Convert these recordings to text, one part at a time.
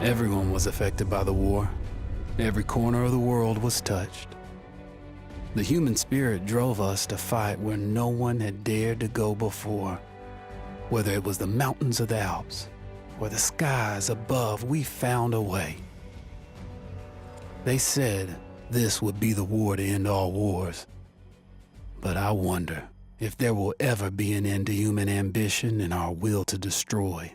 Everyone was affected by the war. Every corner of the world was touched. The human spirit drove us to fight where no one had dared to go before. Whether it was the mountains of the Alps or the skies above, we found a way. They said this would be the war to end all wars. But I wonder if there will ever be an end to human ambition and our will to destroy.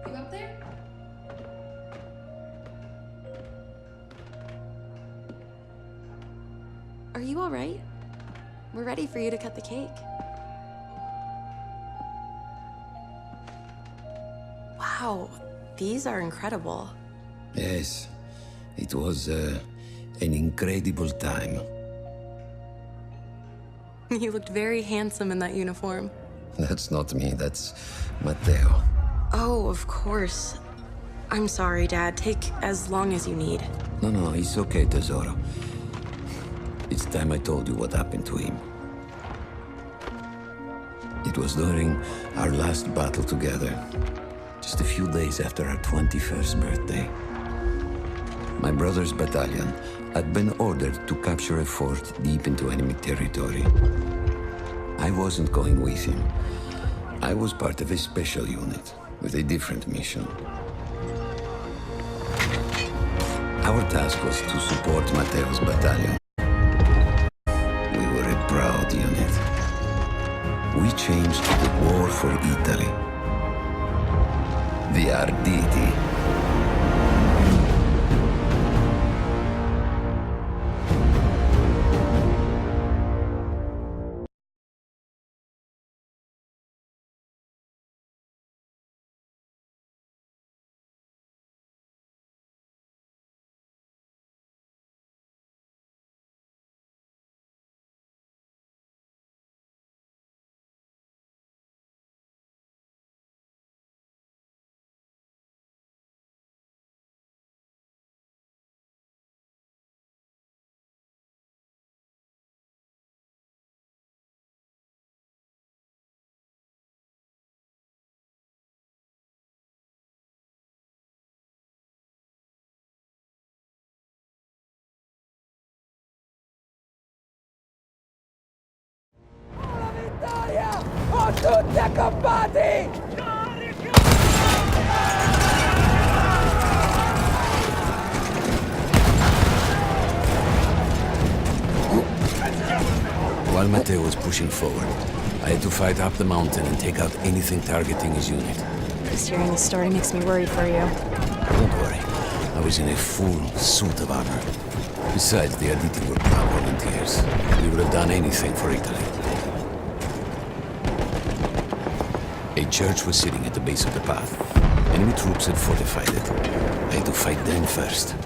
You up there? Are you all right? We're ready for you to cut the cake. Wow, these are incredible. Yes, it was an incredible time. You looked very handsome in that uniform. That's not me, that's Matteo. Oh, of course. I'm sorry, Dad. Take as long as you need. No, it's okay, Tesoro. It's time I told you what happened to him. It was during our last battle together, just a few days after our 21st birthday. My brother's battalion had been ordered to capture a fort deep into enemy territory. I wasn't going with him. I was part of a special unit with a different mission. Our task was to support Matteo's battalion. We were a proud unit. We changed the war for Italy. The Arditi. O tutti accampati! While Matteo was pushing forward, I had to fight up the mountain and take out anything targeting his unit. Just hearing this story makes me worried for you. Don't worry, I was in a full suit of armor. Besides, the Arditi were proud volunteers. We would have done anything for Italy. A church was sitting at the base of the path. Enemy troops had fortified it. I had to fight them first.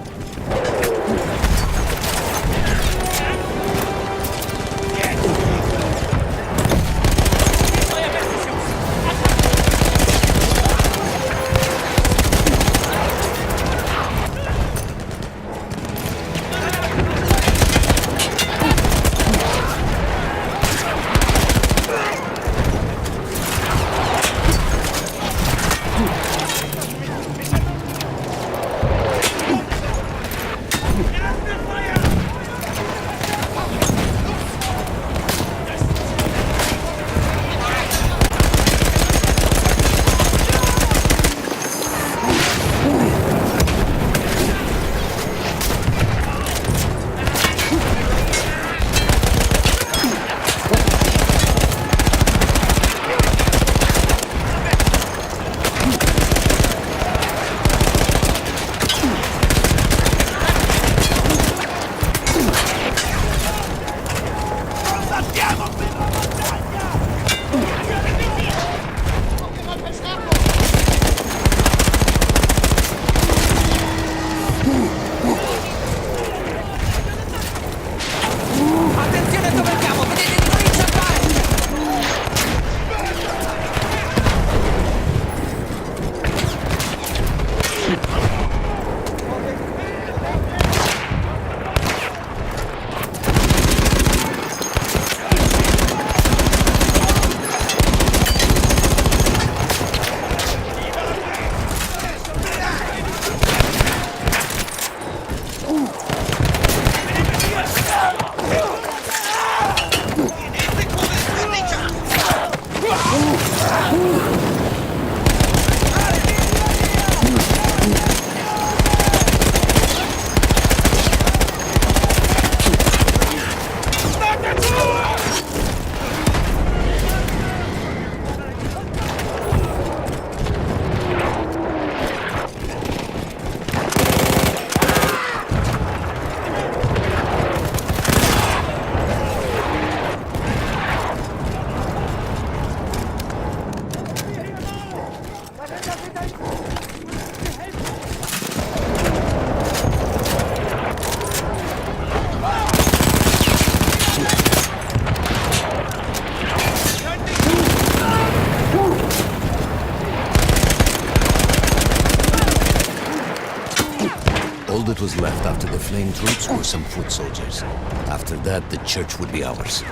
flame troops or some foot soldiers. After that, the church would be ours.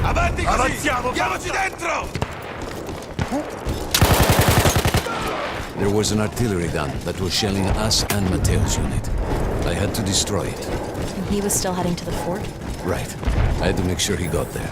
Avanti così! Avanziamo! Diamoci dentro! There was an artillery gun that was shelling us and Matteo's unit. I had to destroy it. And he was still heading to the fort? Right. I had to make sure he got there.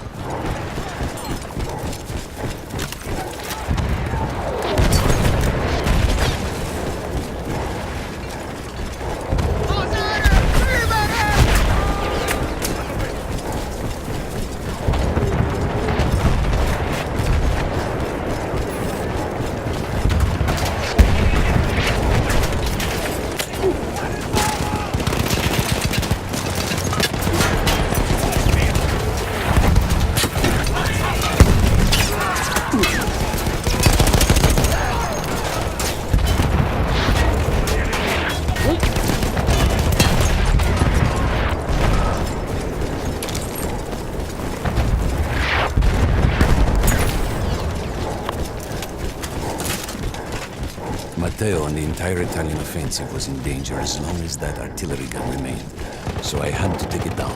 Matteo and the entire Italian offensive was in danger as long as that artillery gun remained. So I had to take it down.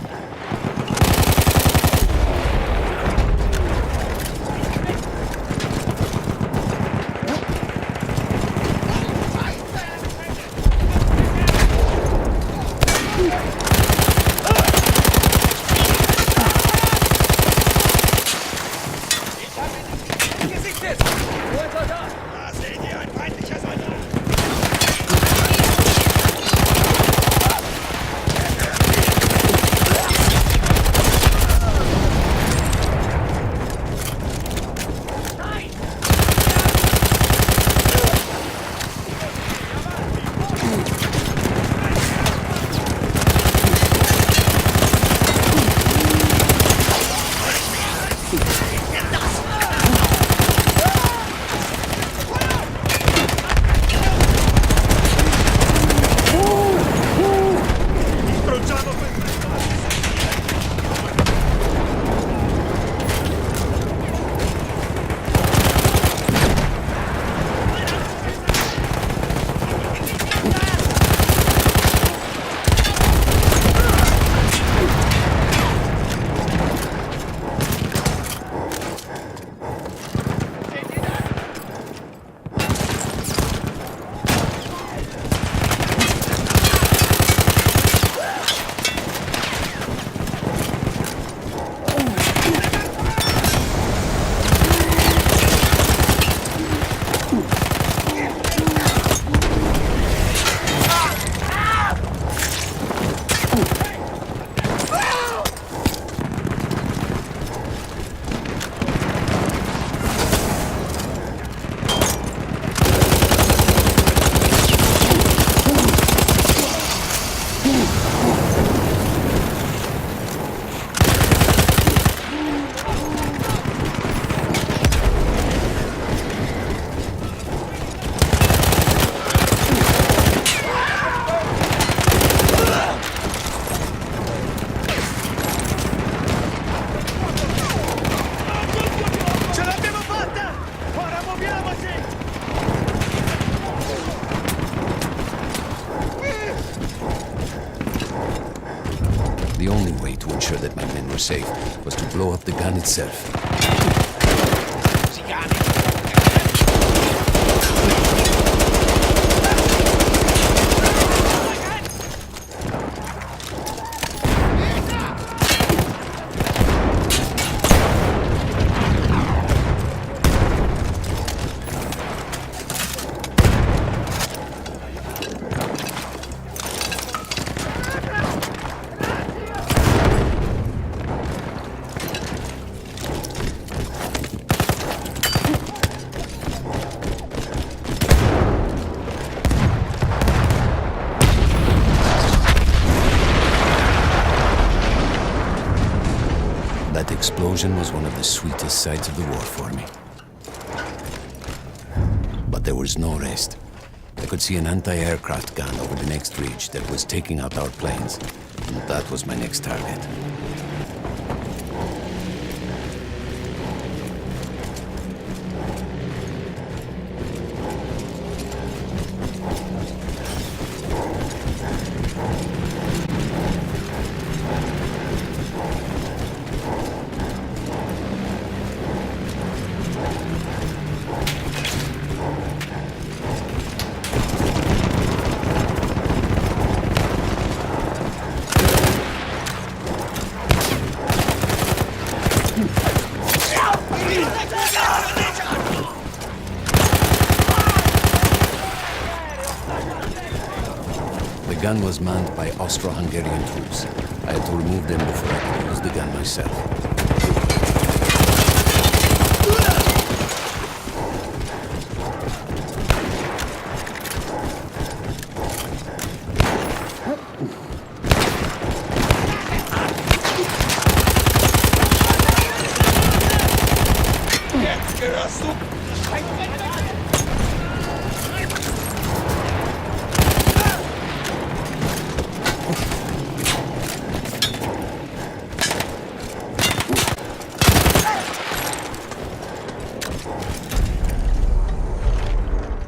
safe was to blow up the gun itself. That explosion was one of the sweetest sights of the war for me. But there was no rest. I could see an anti-aircraft gun over the next ridge that was taking out our planes. And that was my next target. The gun was manned by Austro-Hungarian troops. I had to remove them before I could use the gun myself.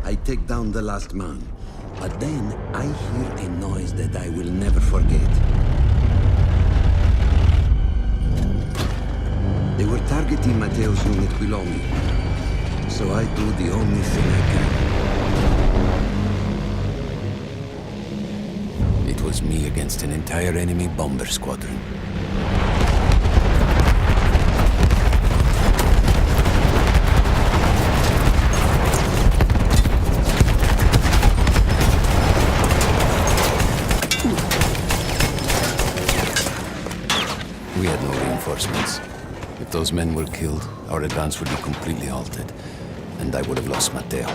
I take down the last man, but then I hear a noise that I will never forget. They were targeting Matteo's unit below me, so I do the only thing I can. It was me against an entire enemy bomber squadron. We had no reinforcements. If those men were killed, our advance would be completely halted, and I would have lost Matteo.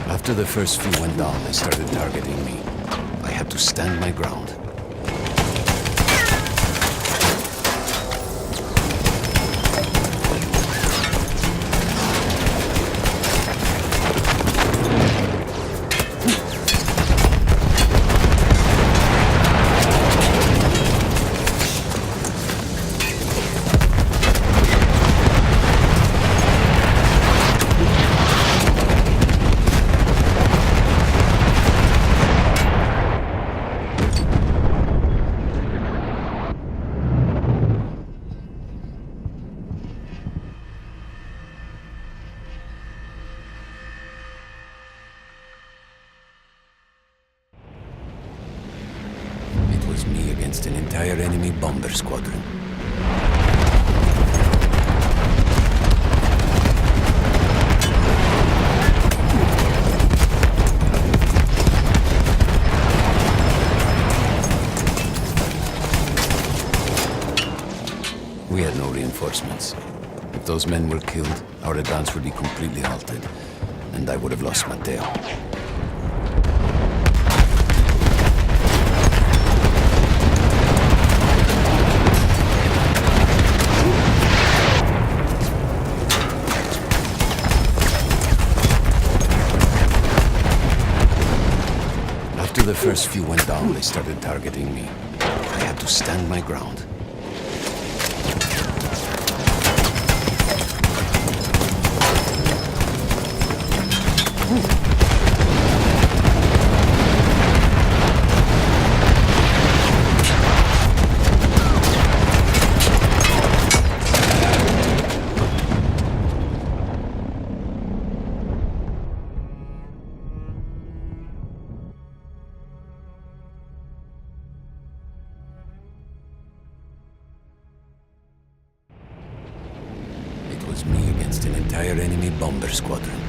After the first few went down, they started targeting me. I had to stand my ground. It was me against an entire enemy bomber squadron. We had no reinforcements. If those men were killed, our advance would be completely halted, and I would have lost Matteo. After the first few went down, they started targeting me. I had to to stand my ground. It was me against an entire enemy bomber squadron.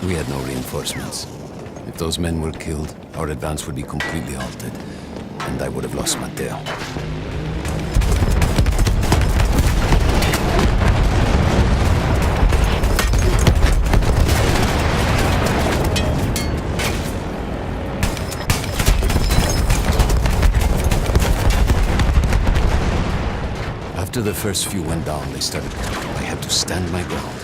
We had no reinforcements. If those men were killed, our advance would be completely halted, and I would have lost Matteo. After the first few went down, they started. I had to stand my ground.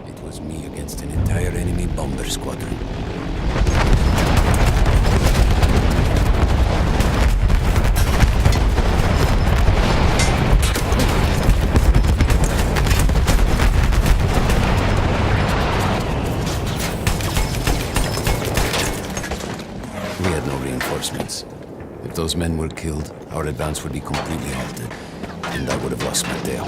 It was me against an entire enemy bomber squadron. We had no reinforcements. If those men were killed, our advance would be completely halted, and I would have lost Matteo.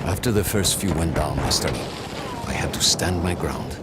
After the first few went down, I had to stand my ground.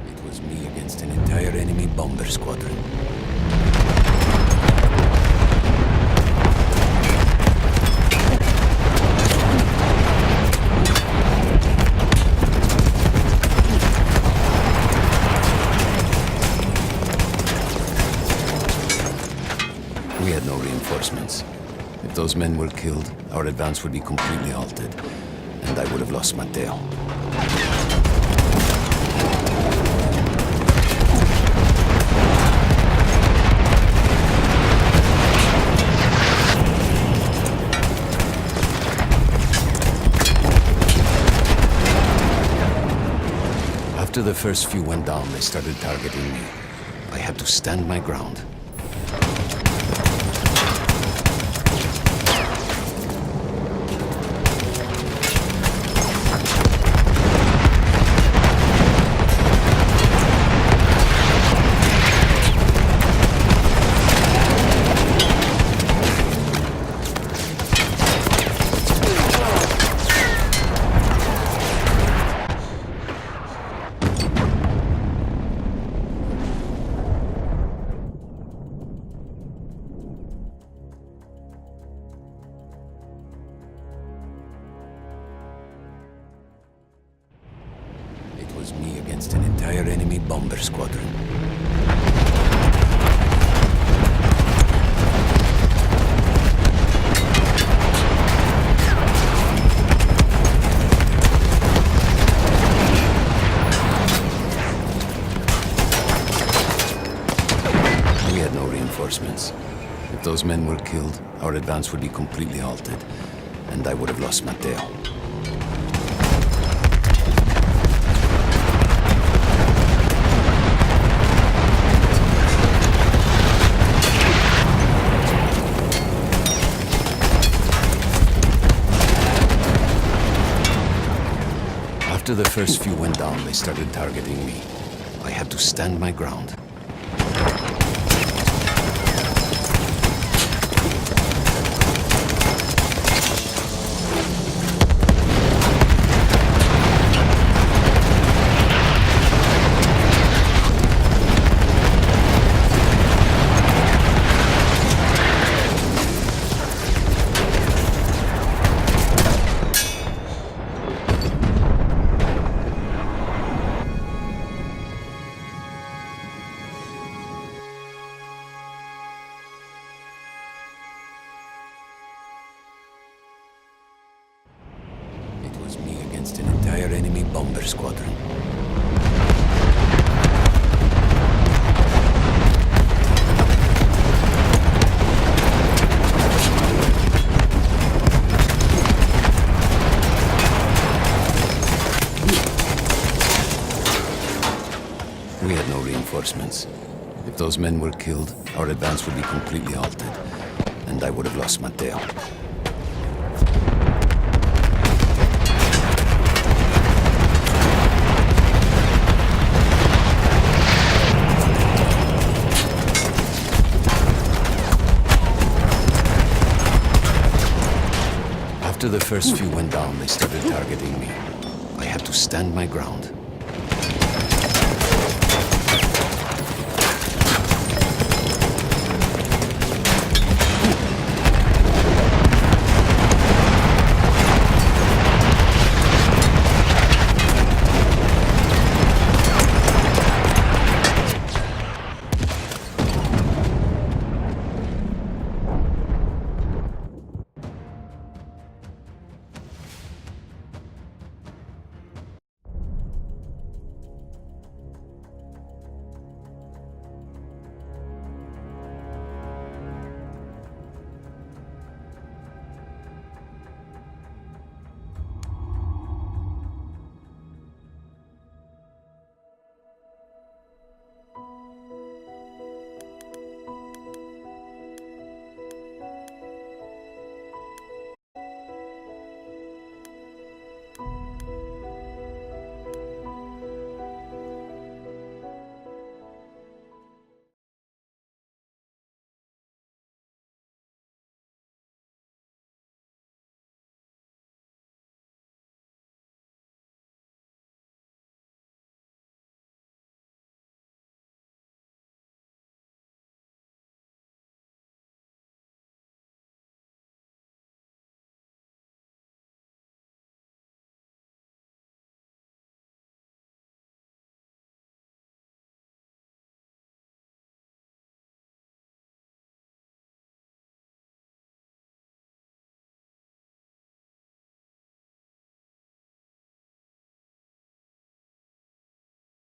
It was me against an entire enemy bomber squadron. We had no reinforcements. If those men were killed, our advance would be completely halted, and I would have lost Matteo. After the first few went down, they started targeting me. I had to stand my ground. It was me against an entire enemy bomber squadron. those men were killed, our advance would be completely halted, and I would have lost Matteo. After the first few went down, they started targeting me. I had to stand my ground. It was me against an entire enemy bomber squadron. We had no reinforcements. If those men were killed, our advance would be completely halted, and I would have lost Matteo. After the first few went down, they started targeting me. I had to stand my ground.